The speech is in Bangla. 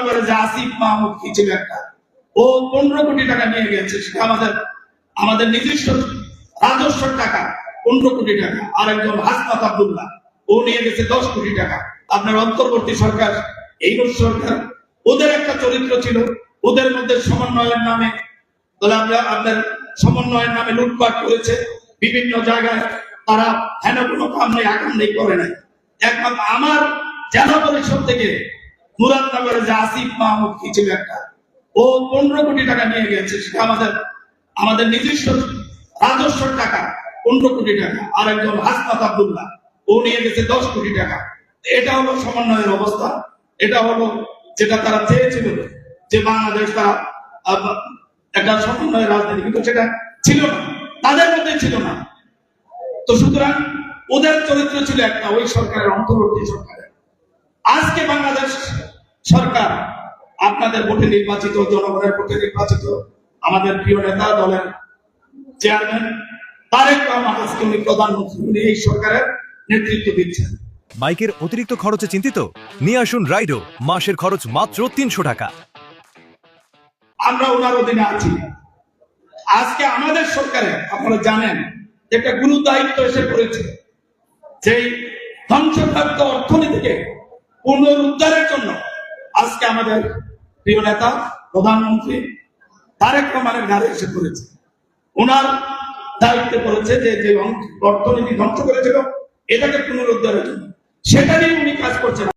মুরাদনগরে যে আসিফ মাহমুদ কি ছিল একটা, ও 15 কোটি টাকা নিয়ে গেছে, সেটা আমাদের নিজস্ব রাজস্ব টাকা 15 কোটি টাকা। আর একজন হাসনাত আব্দুল্লাহ, ও নিয়ে গেছে 10 কোটি টাকা। আপনার অন্তর্বর্তী সরকার, এই সরকার, ওদের একটা চরিত্র ছিল, ওদের মধ্যে সমন্বয়ের নামে আপনার সমন্বয়ের নামে লুটপাট করেছে বিভিন্ন জায়গায়। তারা হেন কোনো কাম নেই, আকাম নেই, করে নাই। একমাত্র আমার জেলা পরিষদ থেকে মুরাদনগরে যে আসিফ মাহমুদ কি ছিল একটা, ও 15 কোটি টাকা নিয়ে গেছে, সেটা আমাদের নিজস্ব রাজস্ব টাকা 15 কোটি টাকা। আর একজন হাসনাত আব্দুল্লাহ, ও নিয়ে গেছে 10 কোটি টাকা। এটা হলো সমন্বয়ের অবস্থা। এটা হলো যেটা তারা চেয়েছিল, যে বাংলাদেশ তারা একটা সমন্বয়ের রাজনীতি, কিন্তু সেটা ছিল না, তাদের মধ্যে ছিল না। তো সুতরাং ওদের চরিত্র ছিল একটা, ওই সরকারের অন্তর্বর্তী সরকারের। আজকে বাংলাদেশ সরকার আপনাদের ভোটে নির্বাচিত, জনগণের ভোটে নির্বাচিত আমাদের প্রিয় নেতা, দলের চেয়ারম্যান তারেক রহমান, আজকে উনি প্রধানমন্ত্রী, উনি এই সরকারের নেতৃত্ব দিচ্ছেন। বাইকের অতিরিক্ত খরচে চিন্তিত? নিয়ে আসুন রাইডো, মাসের খরচ মাত্র 300 টাকা। আমরা ওনার অধীনে আছি। আজকে আমাদের সরকারে আপনারা জানেন একটা গুরু দায়িত্ব এসে পড়েছে, যে ধ্বংসপ্রাপ্ত অর্থনীতিকে পুনরুদ্ধারের জন্য আজকে আমাদের প্রিয় নেতা প্রধানমন্ত্রী তারেক রহমানের ঘাড়ে এসে পড়েছে। ওনার দায়িত্বে পড়েছে যে অর্থনীতি ধ্বংস করেছিল, এটাকে পুনরুদ্ধারের জন্য, সেটা নিয়ে উনি কাজ করছেন।